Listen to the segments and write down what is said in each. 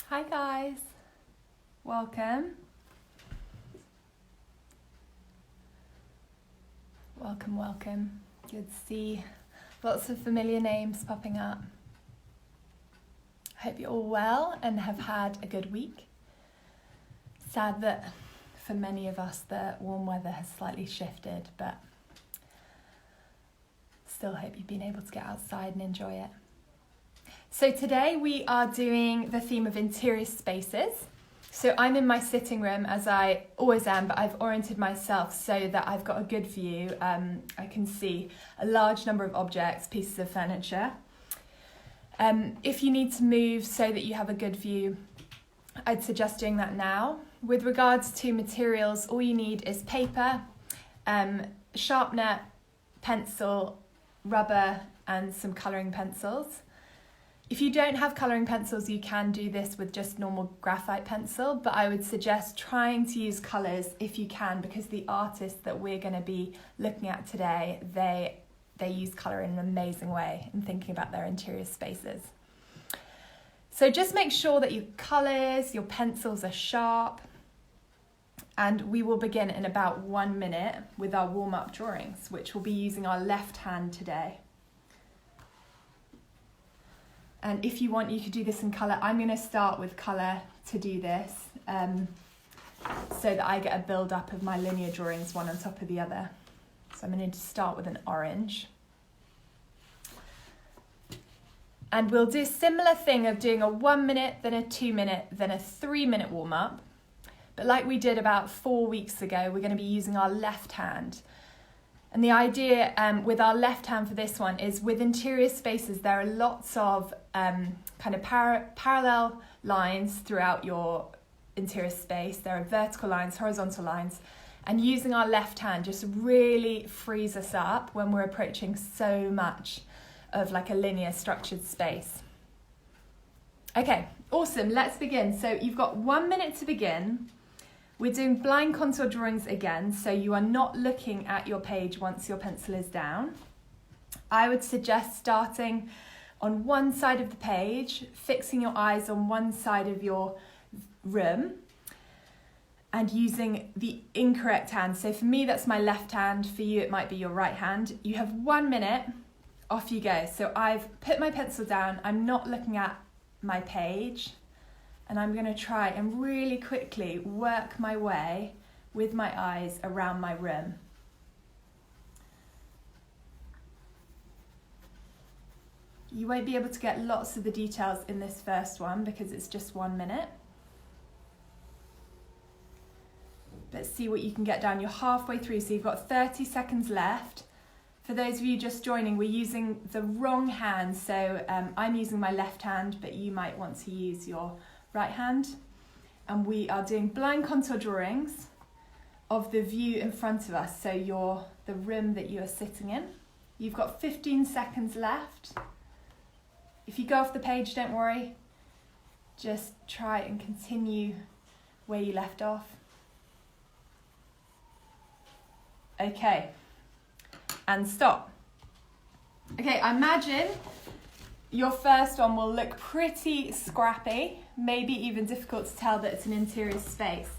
Hi guys, welcome. Welcome. Good to see lots of familiar names popping up. I hope you're all well and have had a good week. Sad that for many of us the warm weather has slightly shifted, but still hope you've been able to get outside and enjoy it. So today we are doing the theme of interior spaces. So I'm in my sitting room as I always am, but I've oriented myself so that I've got a good view. I can see a large number of objects, pieces of furniture. If you need to move so that you have a good view, I'd suggest doing that now. With regards to materials, all you need is paper, sharpener, pencil, rubber, and some colouring pencils. If you don't have colouring pencils, you can do this with just normal graphite pencil, but I would suggest trying to use colours if you can, because the artists that we're going to be looking at today, they use colour in an amazing way in thinking about their interior spaces. So just make sure that your colours, your pencils are sharp, and we will begin in about 1 minute with our warm-up drawings, which will be using our left hand today. And if you want, you could do this in colour. I'm going to start with colour to do this, so that I get a build-up of my linear drawings one on top of the other. So I'm going to start with an orange. And we'll do a similar thing of doing a 1 minute, then a 2 minute, then a 3 minute warm-up. But like we did about 4 weeks ago, we're going to be using our left hand. And the idea with our left hand for this one is with interior spaces, there are lots of kind of parallel lines throughout your interior space. There are vertical lines, horizontal lines, and using our left hand just really frees us up when we're approaching so much of like a linear structured space. Okay, awesome, let's begin. So you've got 1 minute to begin. We're doing blind contour drawings again, so you are not looking at your page once your pencil is down. I would suggest starting on one side of the page, fixing your eyes on one side of your room, and using the incorrect hand. So for me, that's my left hand. For you, it might be your right hand. You have 1 minute, off you go. So I've put my pencil down, I'm not looking at my page, and I'm going to try and really quickly work my way with my eyes around my room. You won't be able to get lots of the details in this first one because it's just 1 minute. But see what you can get down. You're halfway through, so you've got 30 seconds left. For those of you just joining, we're using the wrong hand. So I'm using my left hand, but you might want to use your right hand, and we are doing blind contour drawings of the view in front of us, so the room that you are sitting in. You've got 15 seconds left. If you go off the page, don't worry, just try and continue where you left off. Okay, and stop. Okay, I imagine your first one will look pretty scrappy, maybe even difficult to tell that it's an interior space.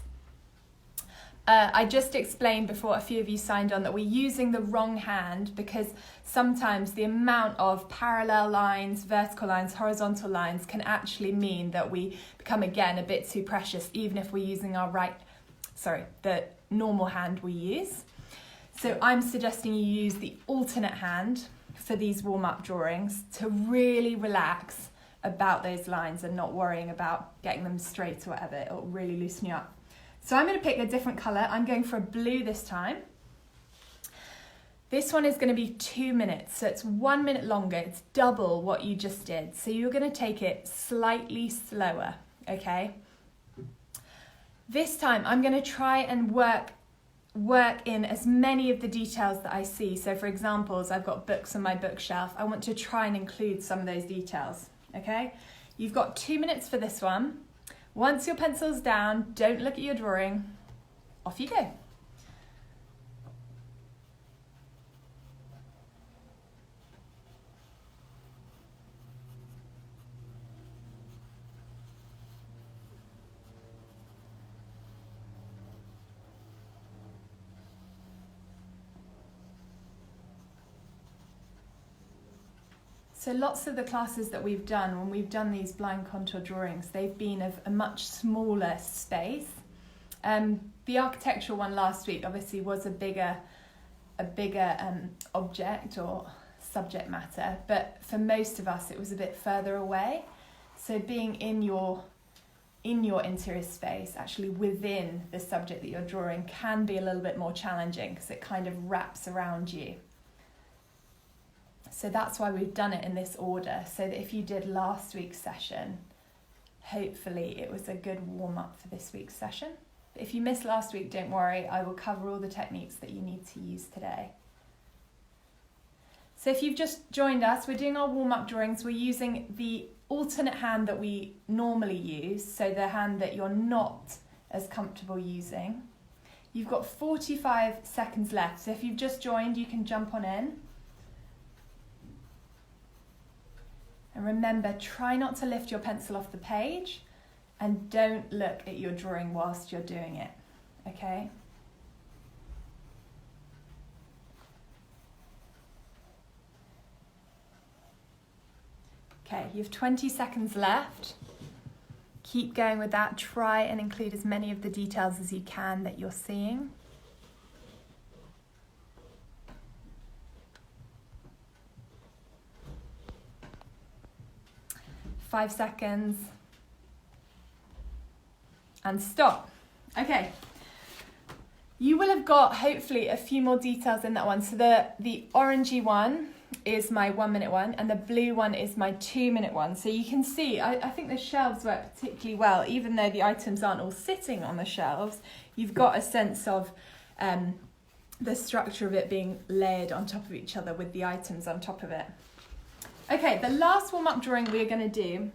I just explained before a few of you signed on that we're using the wrong hand because sometimes the amount of parallel lines, vertical lines, horizontal lines can actually mean that we become again a bit too precious, even if we're using the normal hand we use. So I'm suggesting you use the alternate hand for these warm-up drawings to really relax about those lines and not worrying about getting them straight or whatever. It'll really loosen you up. So I'm going to pick a different colour. I'm going for a blue this time. This one is going to be 2 minutes, so it's 1 minute longer. It's double what you just did. So you're going to take it slightly slower, okay? This time I'm going to try and work in as many of the details that I see. So for examples, I've got books on my bookshelf. I want to try and include some of those details, okay? You've got 2 minutes for this one. Once your pencil's down, don't look at your drawing. Off you go. So lots of the classes that we've done, when we've done these blind contour drawings, they've been of a much smaller space. The architectural one last week obviously was a bigger object or subject matter, but for most of us it was a bit further away. So being in your interior space, actually within the subject that you're drawing, can be a little bit more challenging because it kind of wraps around you. So that's why we've done it in this order, so that if you did last week's session, hopefully it was a good warm-up for this week's session. But if you missed last week, don't worry, I will cover all the techniques that you need to use today. So if you've just joined us, we're doing our warm-up drawings. We're using the alternate hand that we normally use, so the hand that you're not as comfortable using. You've got 45 seconds left, so if you've just joined, you can jump on in. And remember, try not to lift your pencil off the page and don't look at your drawing whilst you're doing it, okay? Okay, you have 20 seconds left. Keep going with that. Try and include as many of the details as you can that you're seeing. 5 seconds. And stop. Okay. You will have got, hopefully, a few more details in that one. So the orangey one is my 1 minute one, and the blue one is my 2 minute one. So you can see, I think the shelves work particularly well. Even though the items aren't all sitting on the shelves, you've got a sense of the structure of it being layered on top of each other with the items on top of it. Okay, the last warm-up drawing we're going to do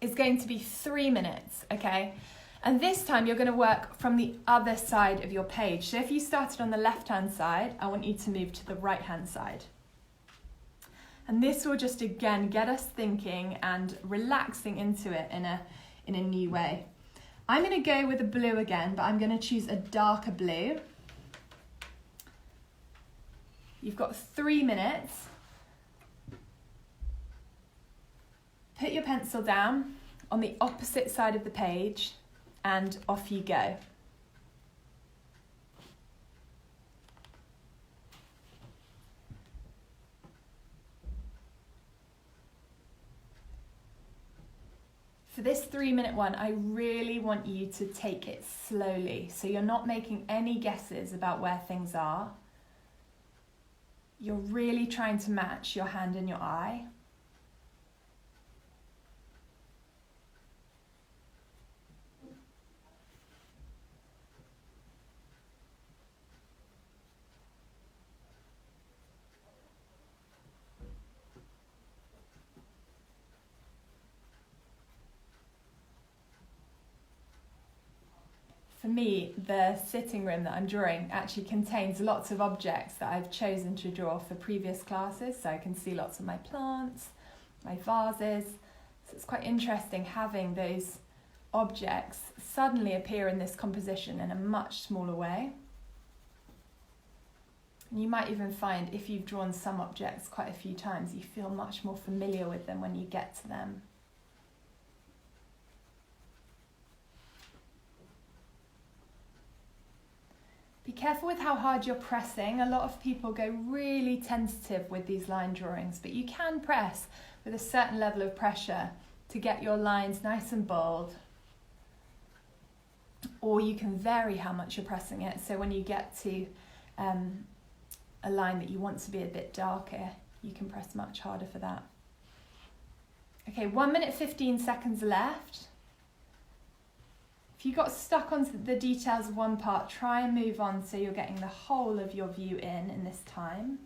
is going to be 3 minutes, okay? And this time you're going to work from the other side of your page. So if you started on the left-hand side, I want you to move to the right-hand side. And this will just, again, get us thinking and relaxing into it in a new way. I'm going to go with a blue again, but I'm going to choose a darker blue. You've got 3 minutes. Put your pencil down on the opposite side of the page and off you go. For this 3 minute one, I really want you to take it slowly, so you're not making any guesses about where things are. You're really trying to match your hand and your eye. For me, the sitting room that I'm drawing actually contains lots of objects that I've chosen to draw for previous classes. So I can see lots of my plants, my vases. So it's quite interesting having those objects suddenly appear in this composition in a much smaller way. And you might even find, if you've drawn some objects quite a few times, you feel much more familiar with them when you get to them. Be careful with how hard you're pressing. A lot of people go really tentative with these line drawings, but you can press with a certain level of pressure to get your lines nice and bold. Or you can vary how much you're pressing it, so when you get to a line that you want to be a bit darker, you can press much harder for that. Okay, 1 minute 15 seconds left. If you got stuck on the details of one part, try and move on so you're getting the whole of your view in this time.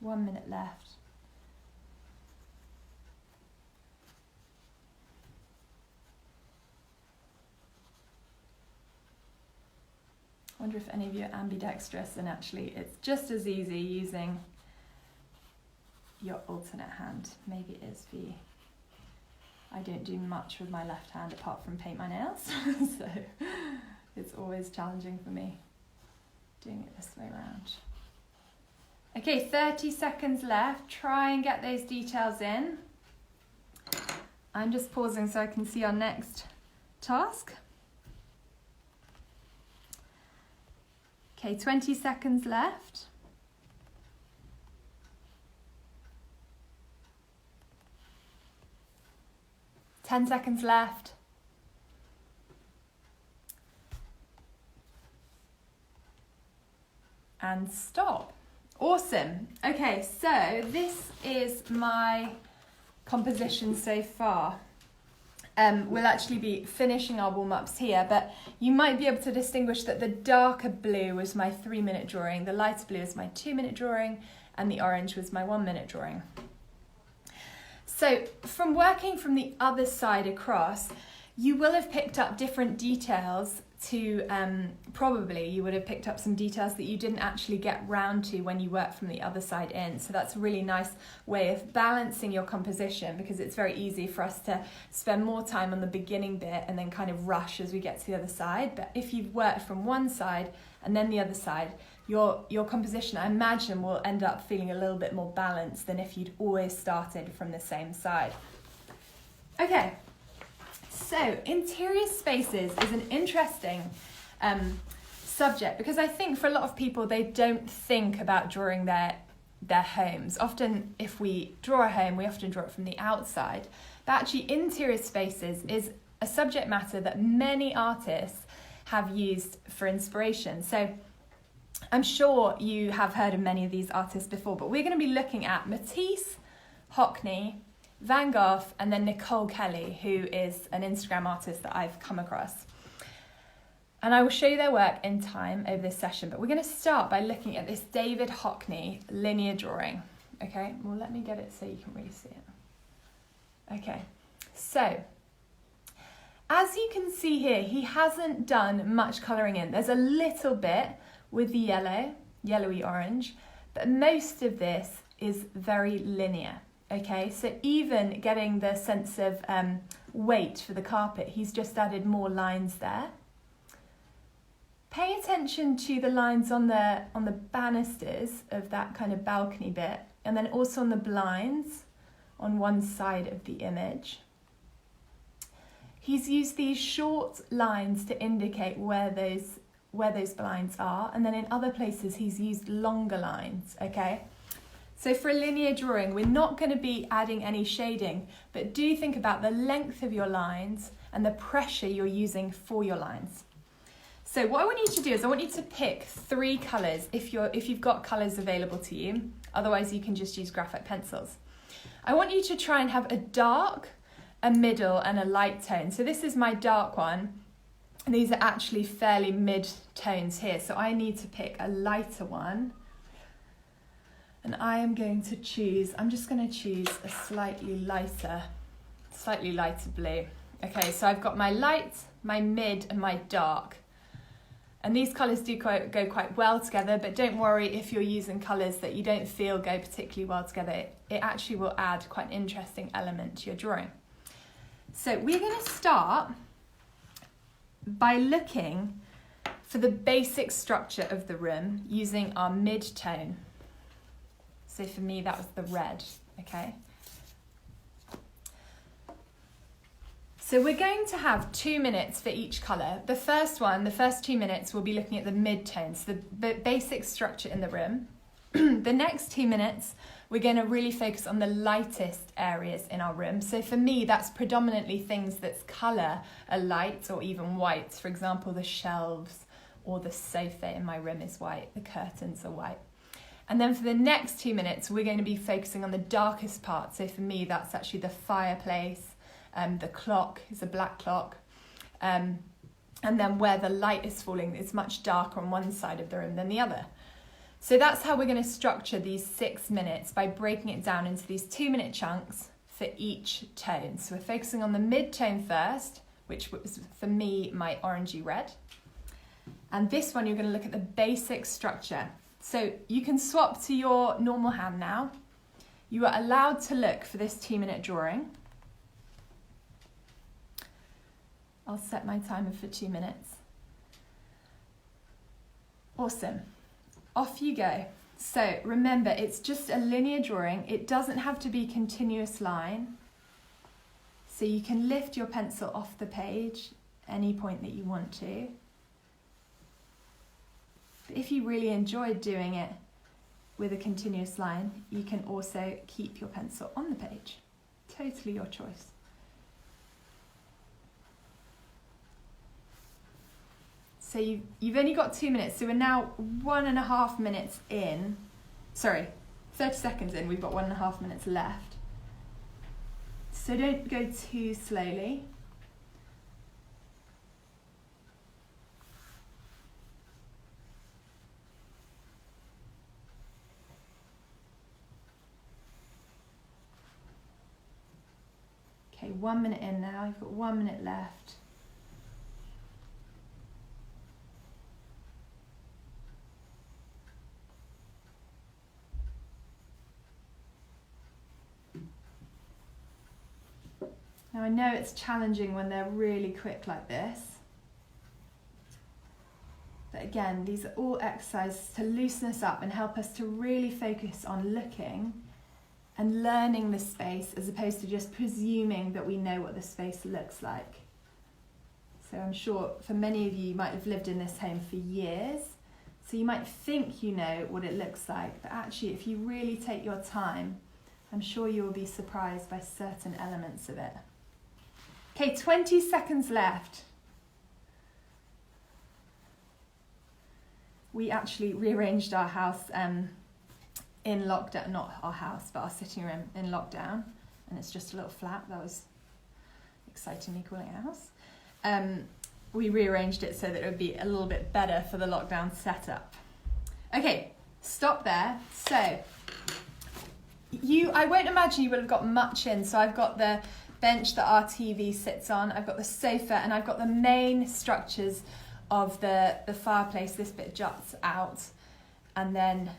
One minute left. I wonder if any of you are ambidextrous, and actually it's just as easy using your alternate hand. Maybe it is for you. I don't do much with my left hand apart from paint my nails, so It's always challenging for me doing it this way around. Okay, 30 seconds left. Try and get those details in. I'm just pausing so I can see our next task. Okay, 20 seconds left. Ten seconds left. And stop. Awesome. Okay, so this is my composition so far. We'll actually be finishing our warm-ups here, but you might be able to distinguish that the darker blue was my 3-minute drawing, the lighter blue is my 2-minute drawing, and the orange was my 1-minute drawing. So from working from the other side across, you will have picked up different details to, probably you would have picked up some details that you didn't actually get round to when you worked from the other side in. So that's a really nice way of balancing your composition, because it's very easy for us to spend more time on the beginning bit and then kind of rush as we get to the other side. But if you've worked from one side and then the other side, your composition, I imagine, will end up feeling a little bit more balanced than if you'd always started from the same side. Okay. So, interior spaces is an interesting subject, because I think for a lot of people, they don't think about drawing their homes. Often, if we draw a home, we often draw it from the outside. But actually, interior spaces is a subject matter that many artists have used for inspiration. So, I'm sure you have heard of many of these artists before, but we're going to be looking at Matisse, Hockney, Van Gogh, and then Nicole Kelly, who is an Instagram artist that I've come across. And I will show you their work in time over this session, but we're going to start by looking at this David Hockney linear drawing. Okay, well, let me get it so you can really see it. Okay, so as you can see here, he hasn't done much colouring in. There's a little bit with the yellowy orange, but most of this is very linear. Okay, so even getting the sense of weight for the carpet, he's just added more lines there. Pay attention to the lines on the banisters of that kind of balcony bit, and then also on the blinds on one side of the image. He's used these short lines to indicate where those blinds are, and then in other places he's used longer lines, okay? So for a linear drawing, we're not going to be adding any shading, but do think about the length of your lines and the pressure you're using for your lines. So what I want you to do is I want you to pick 3 colours if you've got colours available to you. Otherwise, you can just use graphite pencils. I want you to try and have a dark, a middle, and a light tone. So this is my dark one. And these are actually fairly mid-tones here. So I need to pick a lighter one. And I am going to choose, I'm just going to choose a slightly lighter blue. Okay, so I've got my light, my mid, and my dark. And these colours do go quite well together, but don't worry if you're using colours that you don't feel go particularly well together. It actually will add quite an interesting element to your drawing. So we're going to start by looking for the basic structure of the room using our mid-tone. So for me, that was the red, okay? So we're going to have 2 minutes for each colour. The first 2 minutes, we'll be looking at the mid-tones, the basic structure in the room. The next 2 minutes, we're going to really focus on the lightest areas in our room. So for me, that's predominantly things that's colour are light or even white. For example, the shelves or the sofa in my room is white, the curtains are white. And then for the next 2 minutes, we're going to be focusing on the darkest part. So for me, that's actually the fireplace, the clock is a black clock. And then where the light is falling, it's much darker on one side of the room than the other. So that's how we're going to structure these 6 minutes, by breaking it down into these 2-minute chunks for each tone. So we're focusing on the mid-tone first, which was for me, my orangey red. And this one, you're going to look at the basic structure. So you can swap to your normal hand now. You are allowed to look for this 2-minute drawing. I'll set my timer for 2 minutes. Awesome. Off you go. So remember, it's just a linear drawing. It doesn't have to be continuous line. So you can lift your pencil off the page any point that you want to. But if you really enjoyed doing it with a continuous line, you can also keep your pencil on the page. Totally your choice. So you've only got 2 minutes, so we're now 1.5 minutes in. Sorry, 30 seconds in, we've got 1.5 minutes left. So don't go too slowly. Okay, 1 minute in now, you've got 1 minute left. Now I know it's challenging when they're really quick like this. But again, these are all exercises to loosen us up and help us to really focus on looking and learning the space as opposed to just presuming that we know what the space looks like. So I'm sure for many of you might have lived in this home for years, so you might think you know what it looks like, but actually if you really take your time, I'm sure you will be surprised by certain elements of it. Okay, 20 seconds left. We actually rearranged our house in lockdown, not our house, but our sitting room in lockdown, and it's just a little flat. That was exciting, me calling it a house. We rearranged it so that it would be a little bit better for the lockdown setup. Okay, stop there. So I won't imagine you would have got much in. So I've got the bench that our TV sits on, I've got the sofa, and I've got the main structures of the fireplace. This bit juts out, and then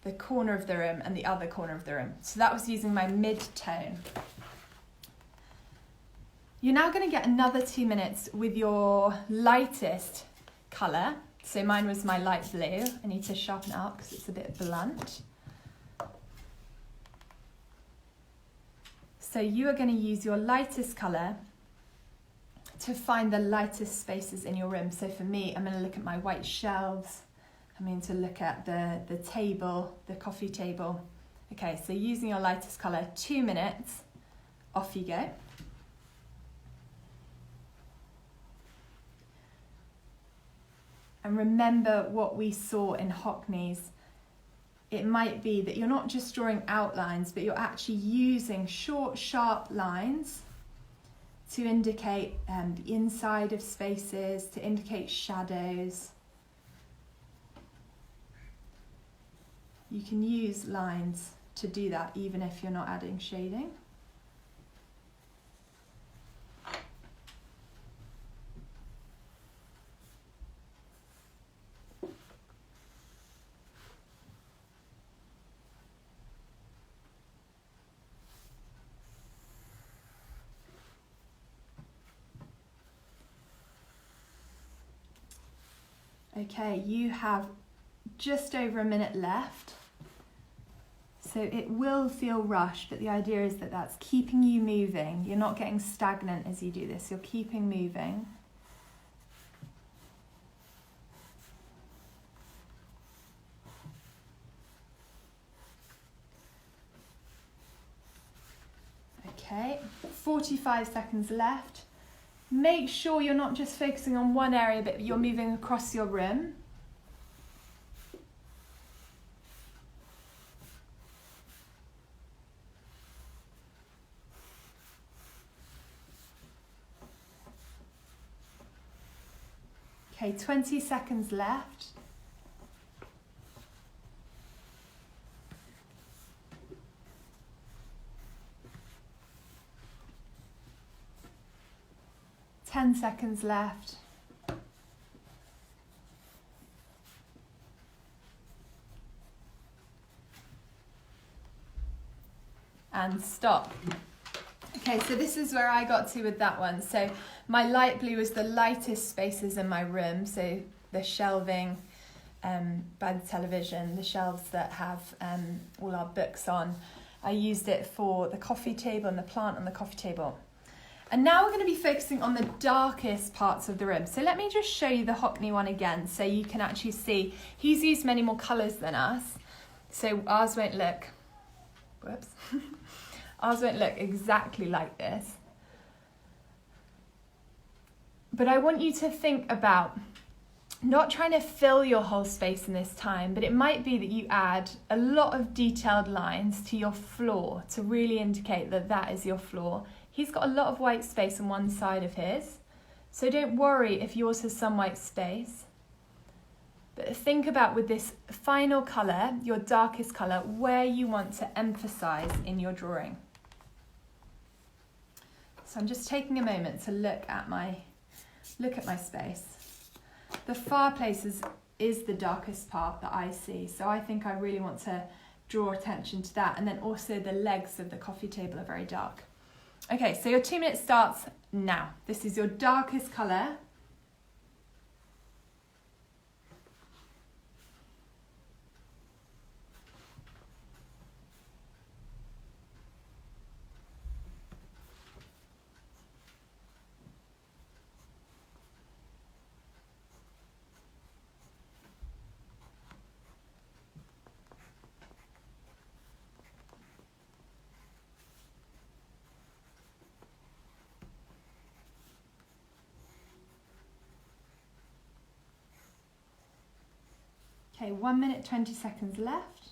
the corner of the room and the other corner of the room. So that was using my mid-tone. You're now going to get another 2 minutes with your lightest colour. So mine was my light blue. I need to sharpen it up because it's a bit blunt. So you are going to use your lightest colour to find the lightest spaces in your room. So for me, I'm going to look at my white shelves. I'm going to look at the table, the coffee table. Okay, so using your lightest colour, 2 minutes, off you go. And remember what we saw in Hockney's. It might be that you're not just drawing outlines, but you're actually using short, sharp lines to indicate the inside of spaces, to indicate shadows. You can use lines to do that even if you're not adding shading. Okay, you have just over a minute left. So it will feel rushed, but the idea is that that's keeping you moving. You're not getting stagnant as you do this, you're keeping moving. Okay, 45 seconds left. Make sure you're not just focusing on one area, but you're moving across your room. Okay, 20 seconds left. Ten seconds left. And stop. Okay, so this is where I got to with that one. So my light blue was the lightest spaces in my room, so the shelving, by the television, the shelves that have all our books on. I used it for the coffee table and the plant on the coffee table. And now we're going to be focusing on the darkest parts of the room. So let me just show you the Hockney one again so you can actually see. He's used many more colours than us, so ours won't look, whoops, ours won't look exactly like this. But I want you to think about not trying to fill your whole space in this time, but it might be that you add a lot of detailed lines to your floor to really indicate that that is your floor. He's got a lot of white space on one side of his, so don't worry if yours has some white space. But think about, with this final colour, your darkest colour, where you want to emphasise in your drawing. So I'm just taking a moment to look at my space. The fireplace is the darkest part that I see, so I think I really want to draw attention to that. And then also the legs of the coffee table are very dark. Okay, so your 2 minutes starts now. This is your darkest colour. Okay, 1 minute, 20 seconds left.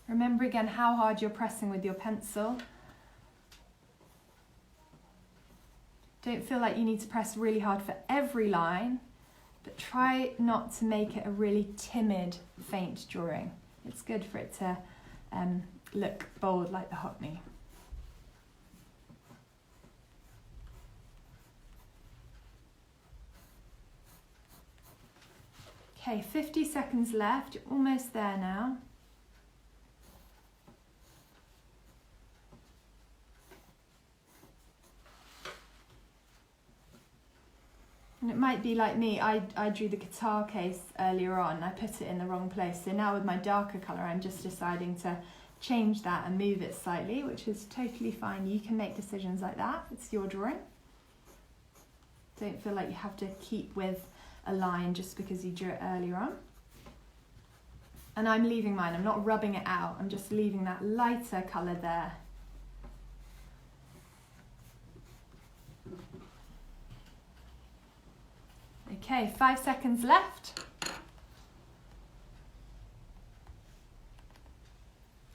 Remember again how hard you're pressing with your pencil. Don't feel like you need to press really hard for every line, but try not to make it a really timid, faint drawing. It's good for it to look bold like the Hockney. Okay, 50 seconds left. You're almost there now. And it might be like me, I drew the guitar case earlier on. I put it in the wrong place. So now with my darker colour, I'm just deciding to change that and move it slightly, which is totally fine. You can make decisions like that. It's your drawing. Don't feel like you have to keep with a line just because you drew it earlier on. And I'm leaving mine, I'm not rubbing it out, I'm just leaving that lighter colour there. Okay, 5 seconds left.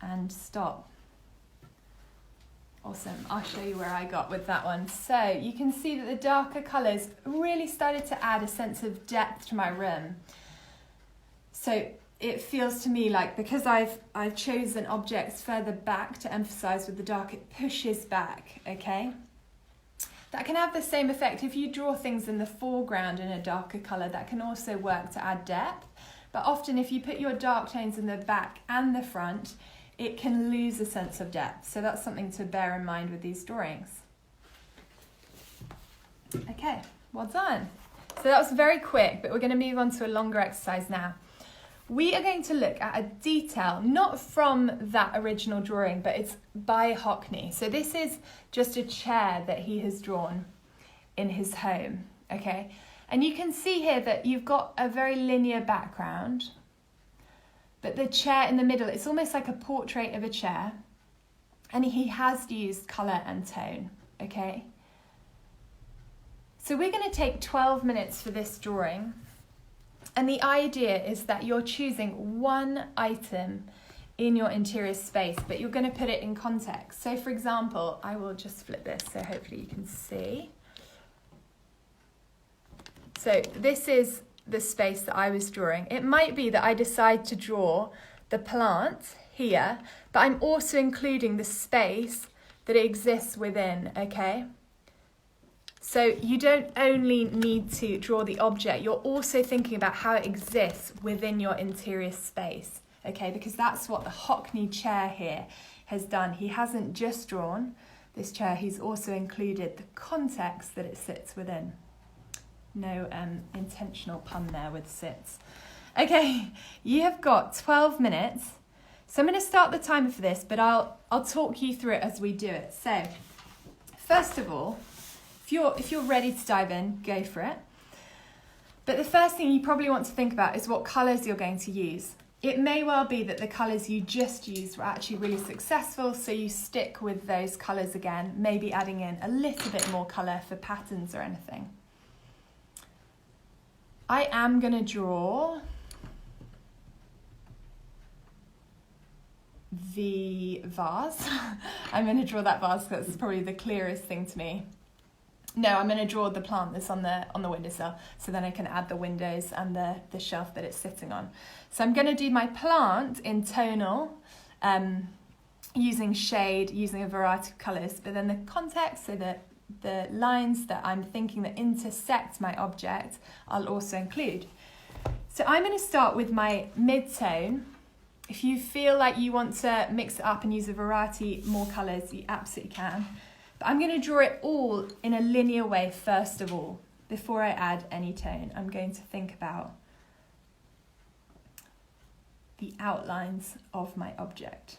And stop. Awesome, I'll show you where I got with that one. So you can see that the darker colours really started to add a sense of depth to my room. So it feels to me like, because I've chosen objects further back to emphasise with the dark, it pushes back, okay? That can have the same effect if you draw things in the foreground in a darker colour. That can also work to add depth. But often if you put your dark tones in the back and the front, it can lose a sense of depth. So that's something to bear in mind with these drawings. Okay, well done. So that was very quick, but we're going to move on to a longer exercise now. We are going to look at a detail, not from that original drawing, but it's by Hockney. So this is just a chair that he has drawn in his home, okay? And you can see here that you've got a very linear background, but the chair in the middle, it's almost like a portrait of a chair, and he has used colour and tone, okay? So we're going to take 12 minutes for this drawing, and the idea is that you're choosing one item in your interior space, but you're going to put it in context. So for example, I will just flip this so hopefully you can see. So this is the space that I was drawing. It might be that I decide to draw the plant here, but I'm also including the space that it exists within, okay? So you don't only need to draw the object, you're also thinking about how it exists within your interior space, okay? Because that's what the Hockney chair here has done. He hasn't just drawn this chair, he's also included the context that it sits within. No intentional pun there with sits. Okay, you have got 12 minutes. So I'm going to start the timer for this, but I'll talk you through it as we do it. So, first of all, if you're ready to dive in, go for it. But the first thing you probably want to think about is what colours you're going to use. It may well be that the colours you just used were actually really successful, so you stick with those colours again, maybe adding in a little bit more colour for patterns or anything. I am going to draw the vase. I'm going to draw that vase because it's probably the clearest thing to me. No, I'm going to draw the plant that's on the windowsill, so then I can add the windows and the shelf that it's sitting on. So I'm going to do my plant in tonal, using shade, using a variety of colours, but then the context, so that the lines that I'm thinking that intersect my object, I'll also include. So I'm going to start with my mid-tone. If you feel like you want to mix it up and use a variety more colours, you absolutely can. But I'm going to draw it all in a linear way first of all, before I add any tone. I'm going to think about the outlines of my object.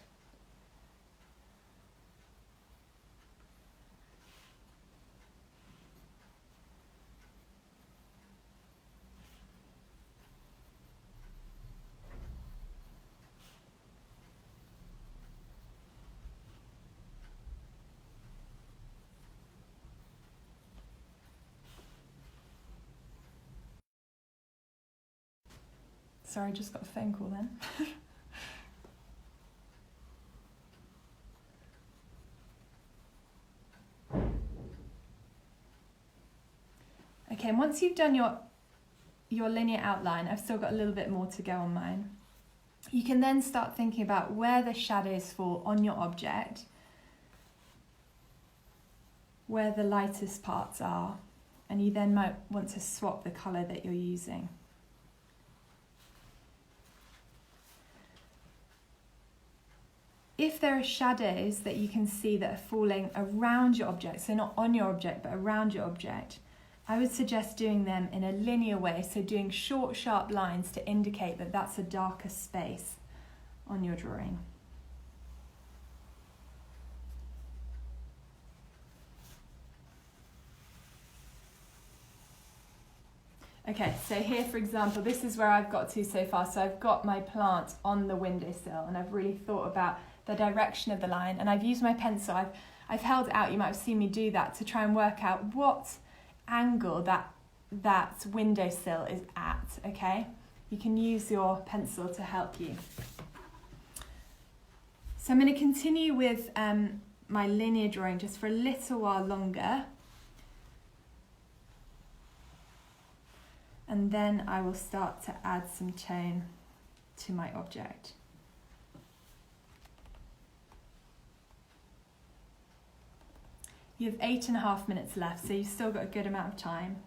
Sorry, I just got a phone call then. Okay, and once you've done your linear outline, I've still got a little bit more to go on mine. You can then start thinking about where the shadows fall on your object, where the lightest parts are, and you then might want to swap the colour that you're using. If there are shadows that you can see that are falling around your object, so not on your object, but around your object, I would suggest doing them in a linear way, so doing short, sharp lines to indicate that that's a darker space on your drawing. Okay, so here, for example, this is where I've got to so far. So I've got my plant on the windowsill, and I've really thought about the direction of the line, and I've used my pencil. I've held it out, you might have seen me do that, to try and work out what angle that windowsill is at, okay? You can use your pencil to help you. So I'm going to continue with my linear drawing just for a little while longer. And then I will start to add some tone to my object. You have 8.5 minutes left, so you've still got a good amount of time.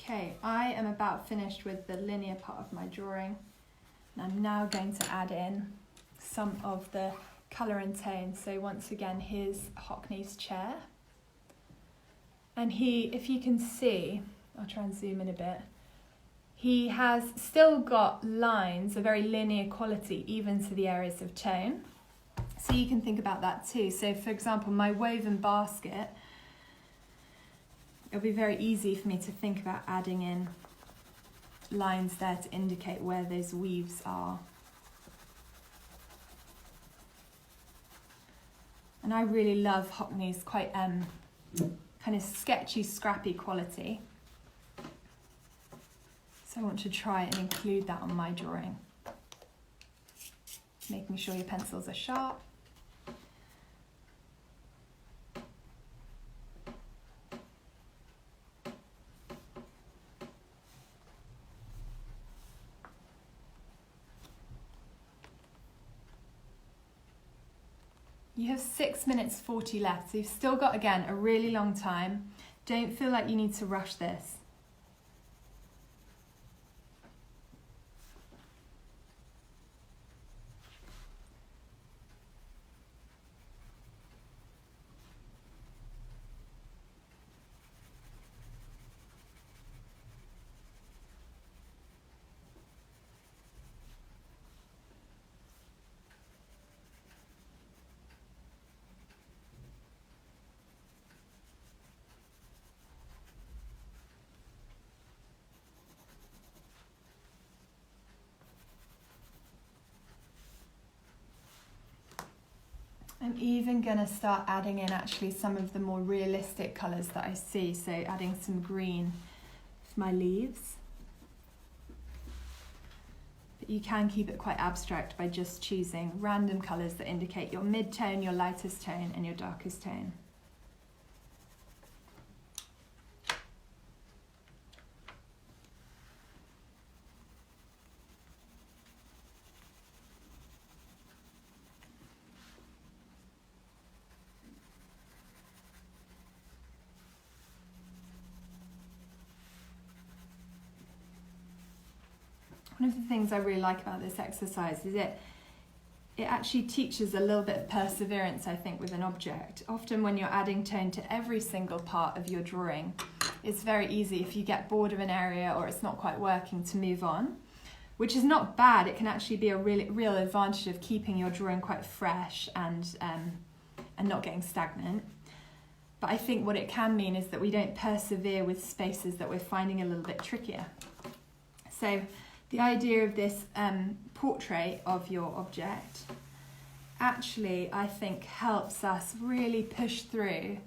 Okay, I am about finished with the linear part of my drawing, and I'm now going to add in some of the colour and tone. So once again, here's Hockney's chair, and if you can see, I'll try and zoom in a bit, he has still got lines, a very linear quality, even to the areas of tone. So you can think about that too. So for example, my woven basket, it'll be very easy for me to think about adding in lines there to indicate where those weaves are. And I really love Hockney's quite kind of sketchy, scrappy quality. So I want to try and include that on my drawing. Making sure your pencils are sharp. You have 6 minutes 40 left, so you've still got, again, a really long time. Don't feel like you need to rush this. I'm even going to start adding in actually some of the more realistic colours that I see, so adding some green for my leaves. But you can keep it quite abstract by just choosing random colours that indicate your mid-tone, your lightest tone and your darkest tone. One of the things I really like about this exercise is it actually teaches a little bit of perseverance, I think, with an object. Often when you're adding tone to every single part of your drawing, it's very easy if you get bored of an area or it's not quite working to move on, which is not bad. It can actually be a real advantage of keeping your drawing quite fresh and not getting stagnant. But I think what it can mean is that we don't persevere with spaces that we're finding a little bit trickier. So the idea of this portrait of your object actually, I think, helps us really push through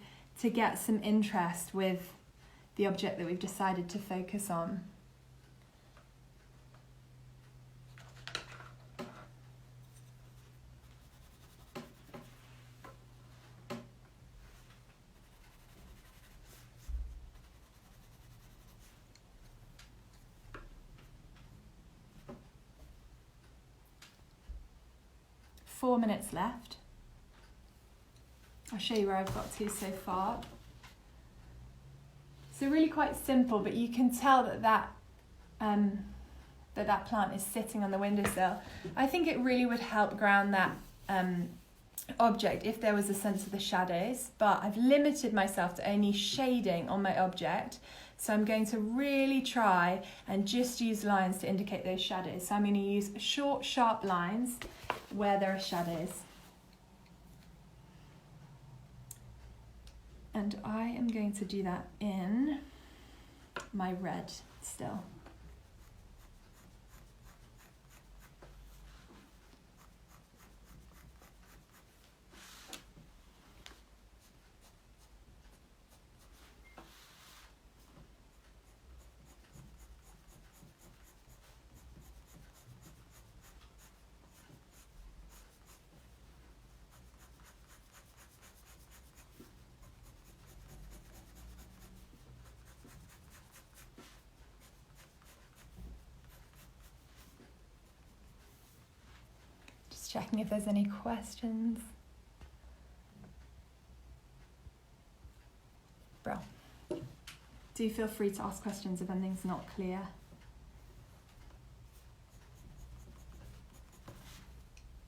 to get some interest with the object that we've decided to focus on. Four minutes left. I'll show you where I've got to so far. So really quite simple, but you can tell that plant is sitting on the windowsill. I think it really would help ground that object if there was a sense of the shadows, but I've limited myself to only shading on my object. So I'm going to really try and just use lines to indicate those shadows. So I'm going to use short, sharp lines where there are shadows. And I am going to do that in my red still. Checking if there's any questions. Bro, do feel free to ask questions if anything's not clear.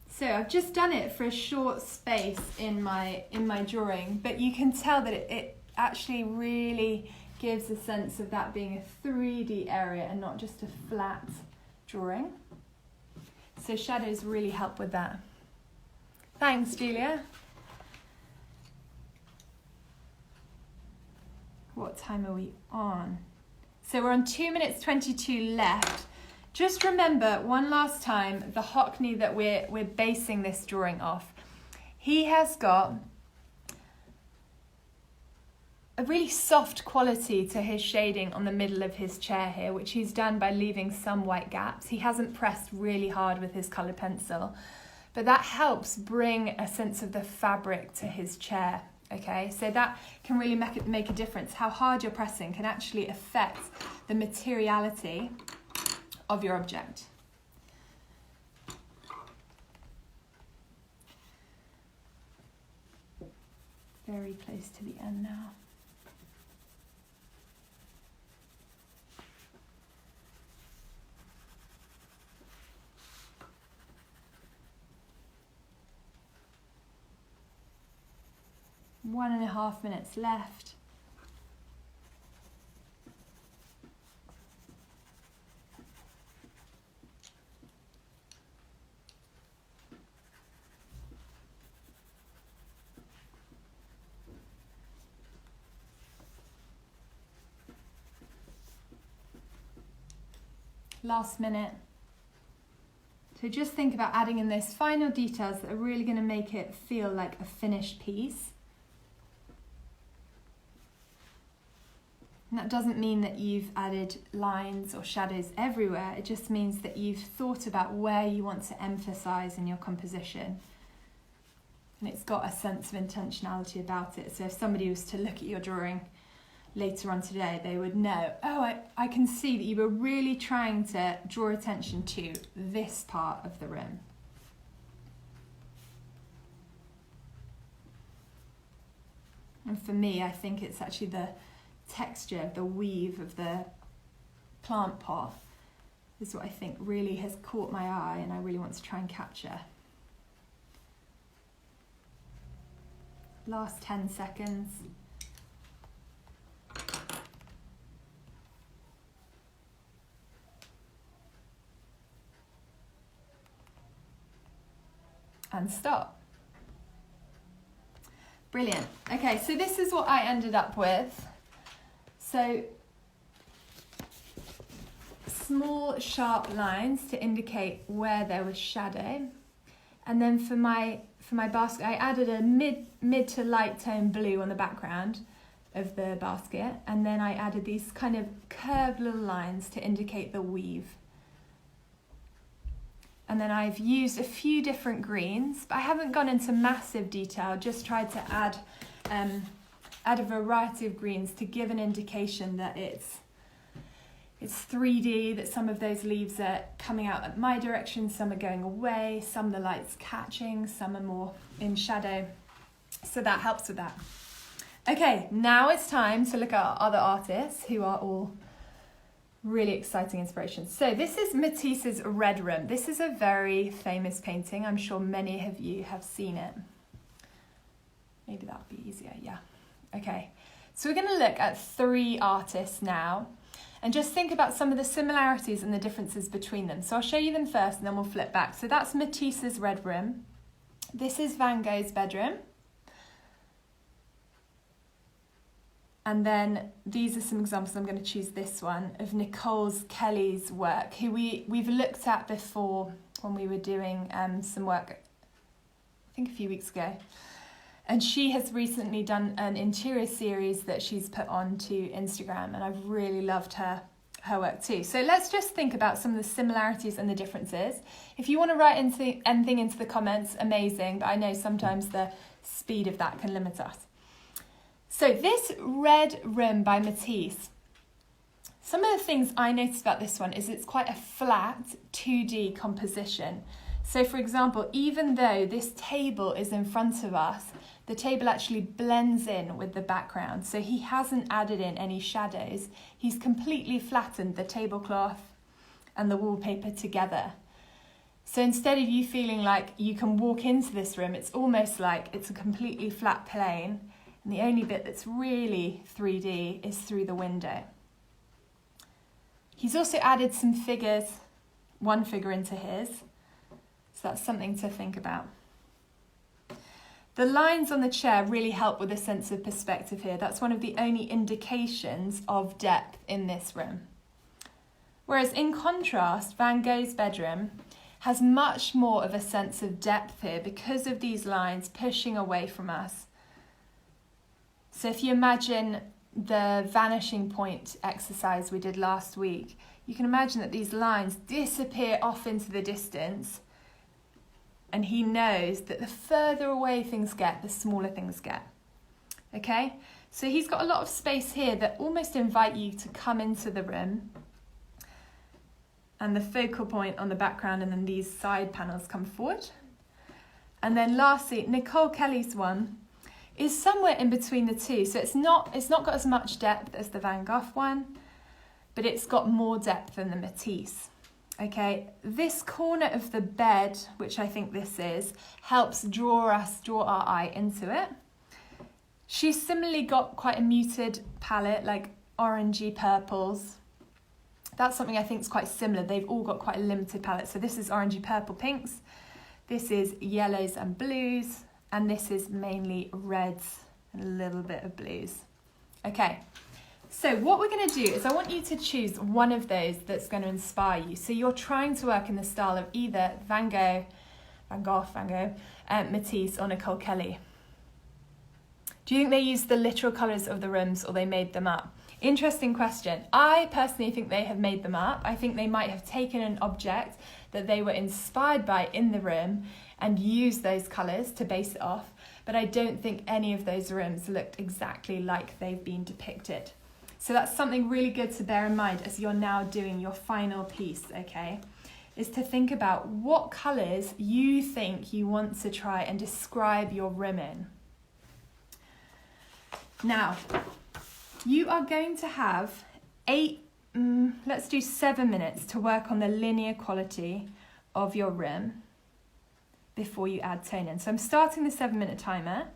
So I've just done it for a short space in my drawing, but you can tell that it actually really gives a sense of that being a 3D area and not just a flat drawing. So shadows really help with that. Thanks, Julia. What time are we on? So we're on 2 minutes 22 left. Just remember one last time, the Hockney that we're basing this drawing off. He has got a really soft quality to his shading on the middle of his chair here, which he's done by leaving some white gaps. He hasn't pressed really hard with his coloured pencil, but that helps bring a sense of the fabric to his chair. Okay, so that can really make a difference. How hard you're pressing can actually affect the materiality of your object. Very close to the end now. One and a half minutes left. Last minute. So just think about adding in those final details that are really going to make it feel like a finished piece. And that doesn't mean that you've added lines or shadows everywhere. It just means that you've thought about where you want to emphasize in your composition. And it's got a sense of intentionality about it. So if somebody was to look at your drawing later on today, they would know, oh, I can see that you were really trying to draw attention to this part of the rim. And for me, I think it's actually the texture, the weave of the plant pot is what I think really has caught my eye and I really want to try and capture. Last 10 seconds. And stop. Brilliant. Okay, so this is what I ended up with. So small sharp lines to indicate where there was shadow. And then for my basket, I added a mid to light tone blue on the background of the basket. And then I added these kind of curved little lines to indicate the weave. And then I've used a few different greens, but I haven't gone into massive detail, just tried to add a variety of greens to give an indication that it's 3D, that some of those leaves are coming out at my direction, some are going away, some the light's catching, some are more in shadow. So that helps with that. Okay, now it's time to look at our other artists who are all really exciting inspirations. So this is Matisse's Red Rim. This is a very famous painting. I'm sure many of you have seen it. Maybe that would be easier, yeah. Okay, so we're going to look at 3 artists now and just think about some of the similarities and the differences between them. So I'll show you them first and then we'll flip back. So that's Matisse's Red Rim. This is Van Gogh's Bedroom. And then these are some examples. I'm going to choose this one of Nicole Kelly's work, who we've looked at before when we were doing some work, I think a few weeks ago. And she has recently done an interior series that she's put onto Instagram, and I've really loved her work too. So let's just think about some of the similarities and the differences. If you want to write anything into the comments, amazing, but I know sometimes the speed of that can limit us. So this Red Rim by Matisse, some of the things I noticed about this one is it's quite a flat 2D composition. So for example, even though this table is in front of us, the table actually blends in with the background. So he hasn't added in any shadows. He's completely flattened the tablecloth and the wallpaper together. So instead of you feeling like you can walk into this room, it's almost like it's a completely flat plane. And the only bit that's really 3D is through the window. He's also added some figures, one figure into his. So that's something to think about. The lines on the chair really help with a sense of perspective here. That's one of the only indications of depth in this room. Whereas in contrast, Van Gogh's Bedroom has much more of a sense of depth here because of these lines pushing away from us. So if you imagine the vanishing point exercise we did last week, you can imagine that these lines disappear off into the distance, and he knows that the further away things get, the smaller things get. Okay? So he's got a lot of space here that almost invite you to come into the room, and the focal point on the background, and then these side panels come forward. And then lastly, Nicole Kelly's one is somewhere in between the two. So it's not got as much depth as the Van Gogh one, but it's got more depth than the Matisse. Okay, this corner of the bed, which I think this is, helps draw our eye into it. She's similarly got quite a muted palette, like orangey purples. That's something I think is quite similar. They've all got quite a limited palette. So this is orangey purple pinks. This is yellows and blues. And this is mainly reds and a little bit of blues. Okay, so what we're going to do is I want you to choose one of those that's going to inspire you. So you're trying to work in the style of either Van Gogh, Matisse or Nicole Kelly. Do you think they used the literal colours of the rooms or they made them up? Interesting question. I personally think they have made them up. I think they might have taken an object that they were inspired by in the room and used those colours to base it off, but I don't think any of those rooms looked exactly like they've been depicted. So that's something really good to bear in mind as you're now doing your final piece, okay? Is to think about what colours you think you want to try and describe your room in. Now, you are going to have 7 minutes to work on the linear quality of your rim before you add tone in. So I'm starting the 7-minute timer.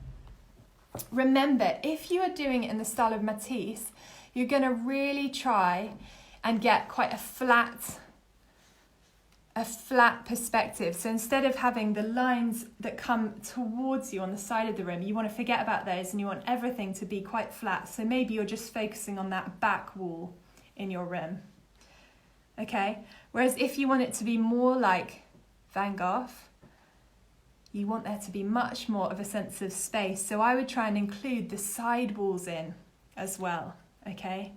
Remember, if you are doing it in the style of Matisse, you're going to really try and get quite a flat perspective. So instead of having the lines that come towards you on the side of the rim, you want to forget about those and you want everything to be quite flat. So maybe you're just focusing on that back wall in your rim. Okay? Whereas if you want it to be more like Van Gogh, you want there to be much more of a sense of space. So I would try and include the side walls in as well. Okay?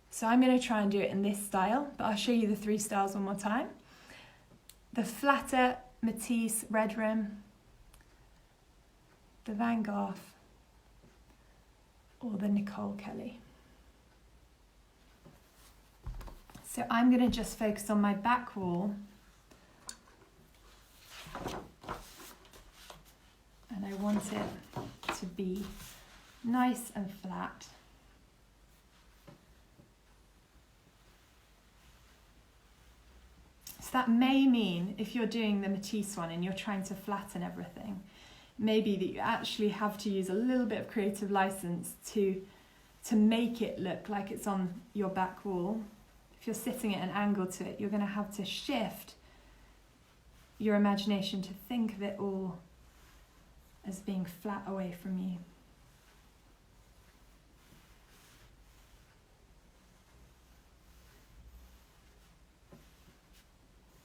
So I'm going to try and do it in this style, but I'll show you the 3 styles one more time. The flatter Matisse red rim, the Van Gogh, or the Nicole Kelly. So I'm going to just focus on my back wall, and I want it to be nice and flat. That may mean, if you're doing the Matisse one and you're trying to flatten everything, maybe that you actually have to use a little bit of creative license to make it look like it's on your back wall. If you're sitting at an angle to it, you're going to have to shift your imagination to think of it all as being flat away from you.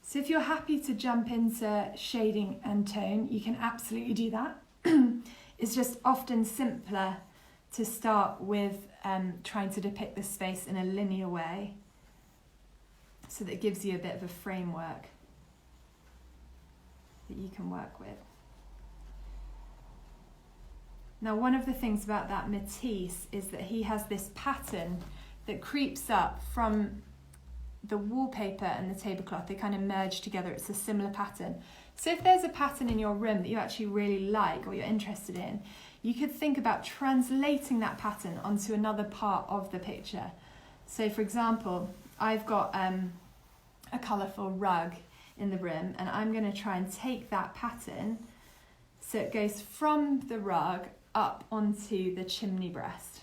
So if you're happy to jump into shading and tone, you can absolutely do that. It's just often simpler to start with trying to depict the space in a linear way, so that it gives you a bit of a framework that you can work with. Now, one of the things about that Matisse is that he has this pattern that creeps up from the wallpaper and the tablecloth. They kind of merge together. It's a similar pattern. So if there's a pattern in your room that you actually really like or you're interested in, you could think about translating that pattern onto another part of the picture. So for example, I've got a colourful rug in the room, and I'm going to try and take that pattern so it goes from the rug up onto the chimney breast.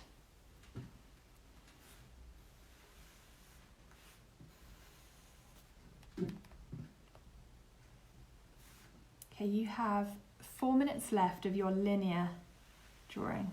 Okay, you have 4 minutes left of your linear drawing.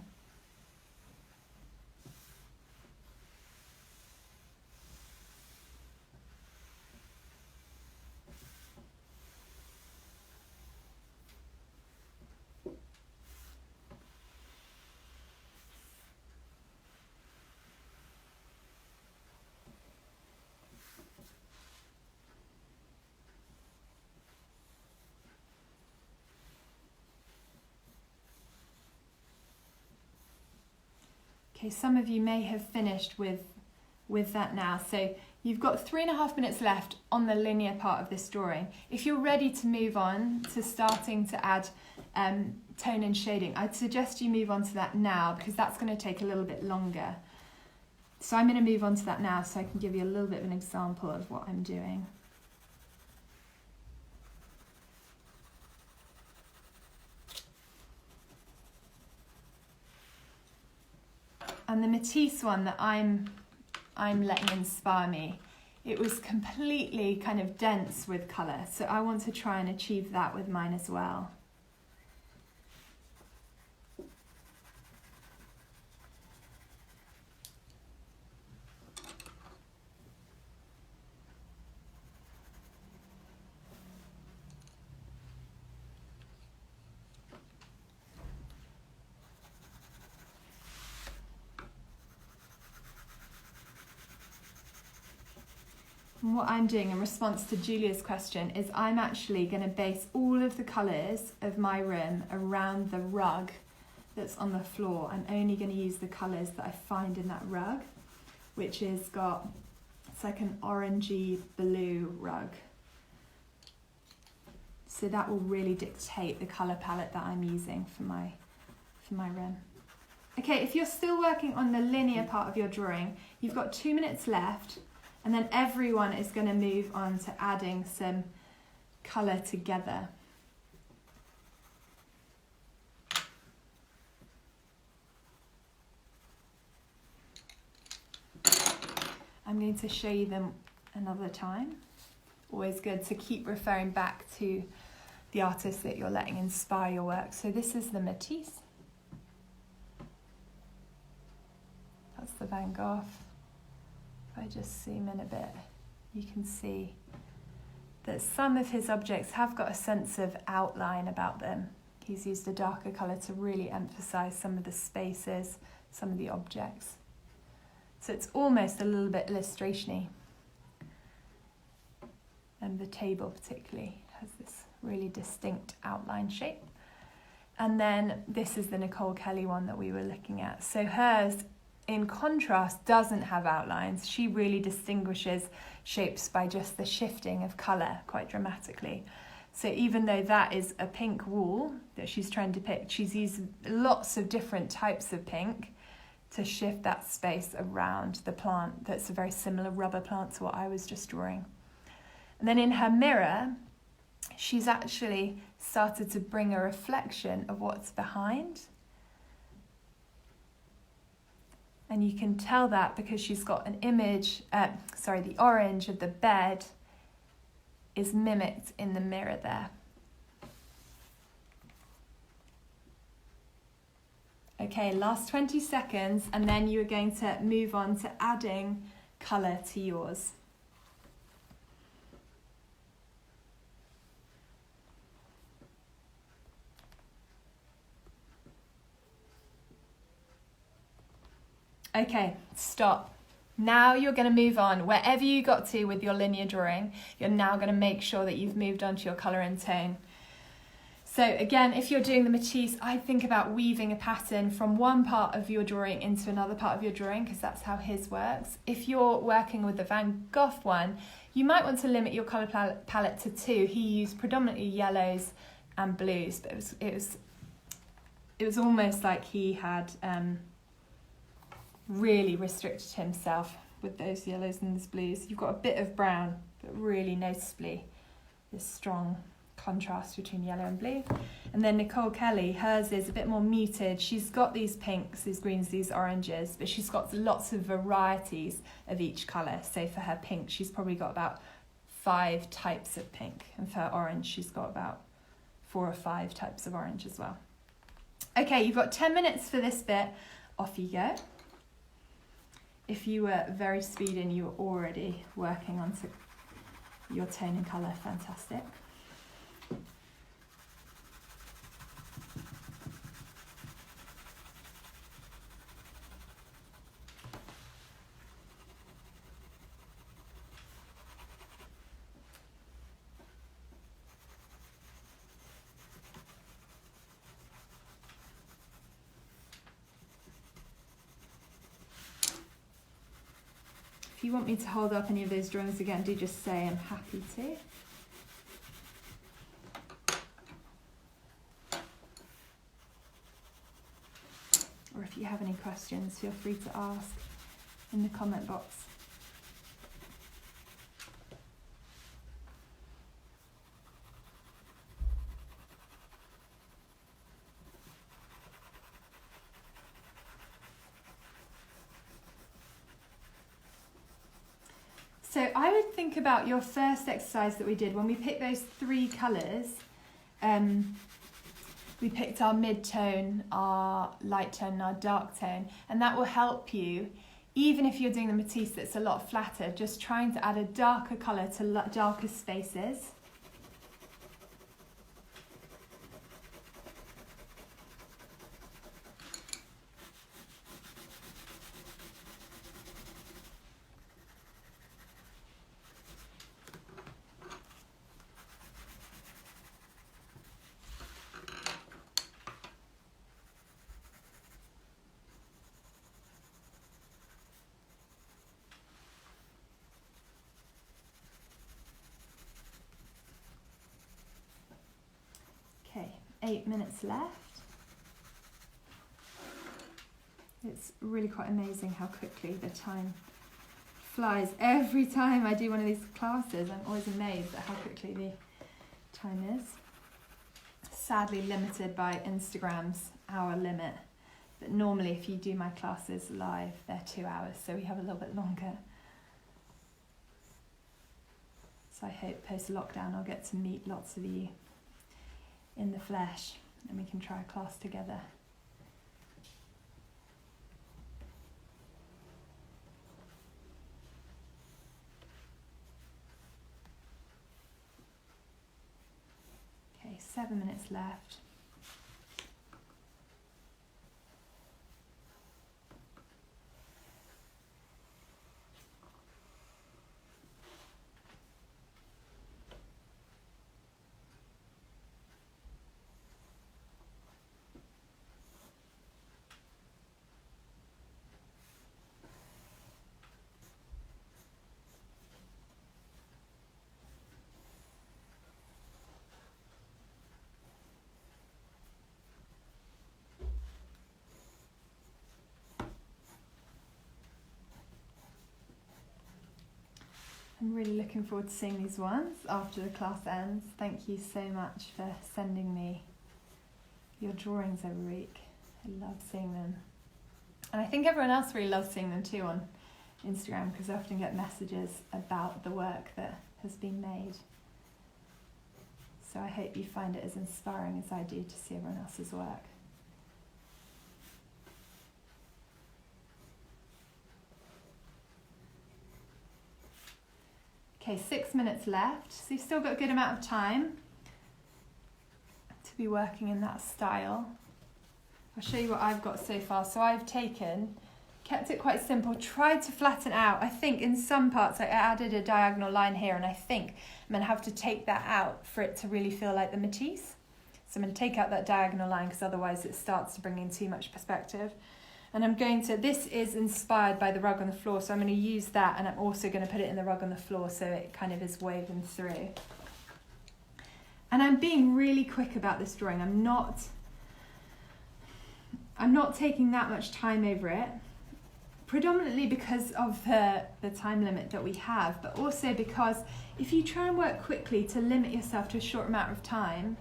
Okay, some of you may have finished with that now. So you've got 3.5 minutes left on the linear part of this drawing. If you're ready to move on to starting to add tone and shading, I'd suggest you move on to that now, because that's going to take a little bit longer. So I'm going to move on to that now so I can give you a little bit of an example of what I'm doing. And the Matisse one that I'm letting inspire me, it was completely kind of dense with colour. So I want to try and achieve that with mine as well. And what I'm doing in response to Julia's question is I'm actually going to base all of the colours of my room around the rug that's on the floor. I'm only going to use the colours that I find in that rug, which is it's like an orangey blue rug. So that will really dictate the colour palette that I'm using for my room. Okay, if you're still working on the linear part of your drawing, you've got 2 minutes left. And then everyone is going to move on to adding some colour together. I'm going to show you them another time. Always good to keep referring back to the artist that you're letting inspire your work. So this is the Matisse. That's the Van Gogh. If I just zoom in a bit, you can see that some of his objects have got a sense of outline about them. He's used a darker colour to really emphasise some of the spaces, some of the objects. So it's almost a little bit illustration-y. And the table particularly has this really distinct outline shape. And then this is the Nicole Kelly one that we were looking at. So hers, in contrast, doesn't have outlines. She really distinguishes shapes by just the shifting of colour quite dramatically. So even though that is a pink wall that she's trying to depict, she's used lots of different types of pink to shift that space around the plant that's a very similar rubber plant to what I was just drawing. And then in her mirror, she's actually started to bring a reflection of what's behind. And you can tell that because she's got an image, the orange of the bed is mimicked in the mirror there. Okay, last 20 seconds, and then you're going to move on to adding colour to yours. Okay, stop. Now you're going to move on. Wherever you got to with your linear drawing, you're now going to make sure that you've moved on to your colour and tone. So again, if you're doing the Matisse, I think about weaving a pattern from one part of your drawing into another part of your drawing, because that's how his works. If you're working with the Van Gogh one, you might want to limit your colour palette to 2. He used predominantly yellows and blues, but it was almost like he had really restricted himself with those yellows and those blues. You've got a bit of brown, but really noticeably this strong contrast between yellow and blue. And then Nicole Kelly, hers is a bit more muted. She's got these pinks, these greens, these oranges, but she's got lots of varieties of each colour. So for her pink, she's probably got about 5 types of pink, and for her orange, she's got about 4 or 5 types of orange as well. Okay, you've got 10 minutes for this bit. Off you go. If you were very speedy and you were already working on your tone and colour, fantastic. If you want me to hold up any of those drawings again, do just say, I'm happy to. Or if you have any questions, feel free to ask in the comment box. So I would think about your first exercise that we did when we picked those 3 colours. We picked our mid-tone, our light tone and our dark tone, and that will help you, even if you're doing the Matisse that's a lot flatter, just trying to add a darker colour to darker spaces. Okay, 8 minutes left. It's really quite amazing how quickly the time flies. Every time I do one of these classes, I'm always amazed at how quickly the time is. Sadly limited by Instagram's hour limit, but normally if you do my classes live, they're 2 hours, so we have a little bit longer. So I hope post-lockdown I'll get to meet lots of you in the flesh and we can try a class together. Okay, 7 minutes left. I'm really looking forward to seeing these ones after the class ends. Thank you so much for sending me your drawings every week. I love seeing them. And I think everyone else really loves seeing them too on Instagram, because I often get messages about the work that has been made. So I hope you find it as inspiring as I do to see everyone else's work. Okay, 6 minutes left, so you've still got a good amount of time to be working in that style. I'll show you what I've got so far. So I've kept it quite simple, tried to flatten out. I think in some parts I added a diagonal line here, and I think I'm going to have to take that out for it to really feel like the Matisse. So I'm going to take out that diagonal line because otherwise it starts to bring in too much perspective. And I'm going to, this is inspired by the rug on the floor, so I'm going to use that, and I'm also going to put it in the rug on the floor so it kind of is woven through. And I'm being really quick about this drawing. I'm not taking that much time over it, predominantly because of the time limit that we have, but also because if you try and work quickly to limit yourself to a short amount of time,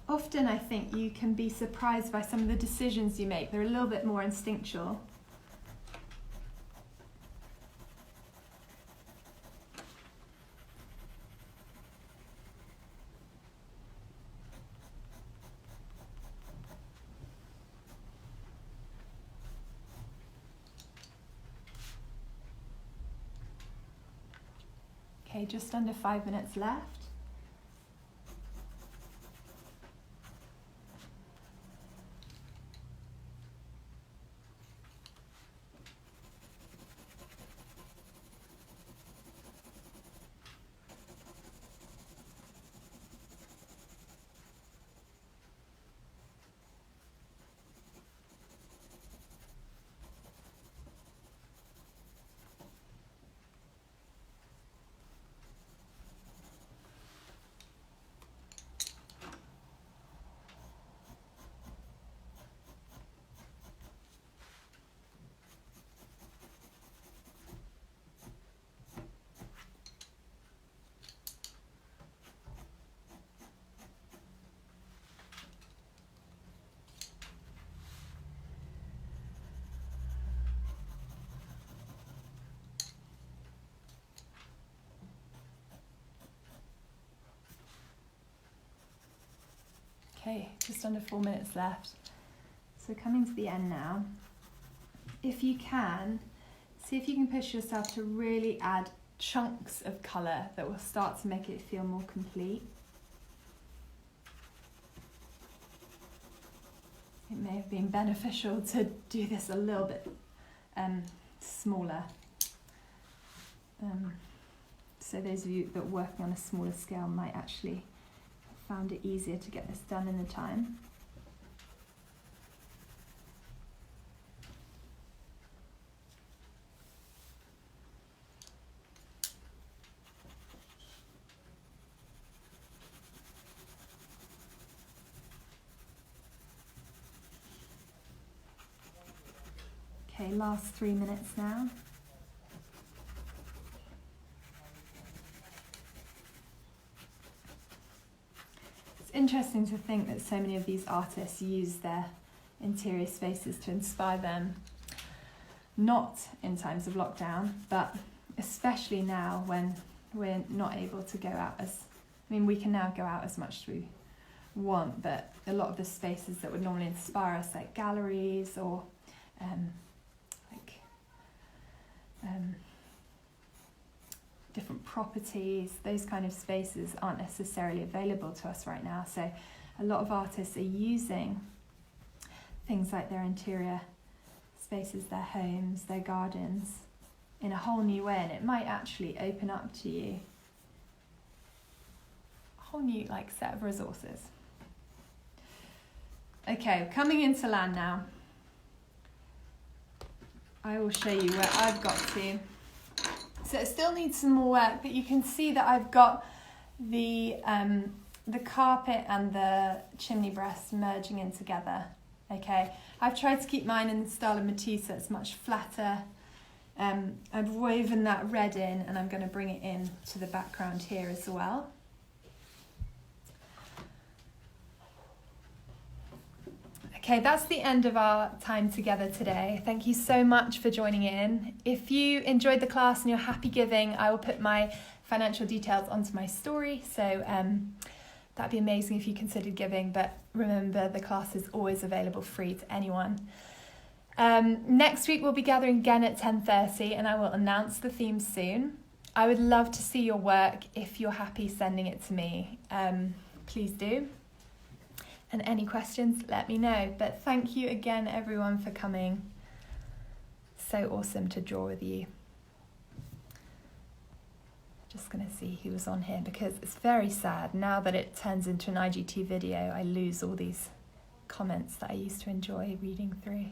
often I think you can be surprised by some of the decisions you make. They're a little bit more instinctual. Okay, just under 5 minutes left. Okay, just under 4 minutes left. So coming to the end now. If you can, see if you can push yourself to really add chunks of colour that will start to make it feel more complete. It may have been beneficial to do this a little bit smaller. So those of you that are working on a smaller scale might actually have found it easier to get this done in the time. Okay, last 3 minutes now. It's interesting to think that so many of these artists use their interior spaces to inspire them, not in times of lockdown, but especially now when we're not able to go out we can now go out as much as we want, but a lot of the spaces that would normally inspire us, like galleries or different properties, those kind of spaces aren't necessarily available to us right now. So a lot of artists are using things like their interior spaces, their homes, their gardens in a whole new way, and it might actually open up to you a whole new set of resources. Okay, coming into land now. I will show you where I've got to. So it still needs some more work, but you can see that I've got the carpet and the chimney breast merging in together. Okay, I've tried to keep mine in the style of Matisse, so it's much flatter. I've woven that red in, and I'm going to bring it in to the background here as well. Okay, that's the end of our time together today. Thank you so much for joining in. If you enjoyed the class and you're happy giving, I will put my financial details onto my story. So that'd be amazing if you considered giving. But remember, the class is always available free to anyone. Next week, we'll be gathering again at 10:30, and I will announce the theme soon. I would love to see your work. If you're happy sending it to me, please do. And any questions, let me know. But thank you again, everyone, for coming. So awesome to draw with you. Just going to see who was on here, because it's very sad. Now that it turns into an IGT video, I lose all these comments that I used to enjoy reading through.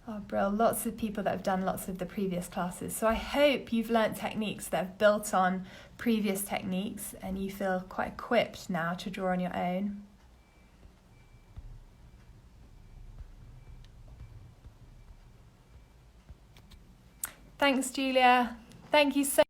Oh, Brill, lots of people that have done lots of the previous classes. So I hope you've learnt techniques that have built on previous techniques and you feel quite equipped now to draw on your own. Thanks, Julia. Thank you so much.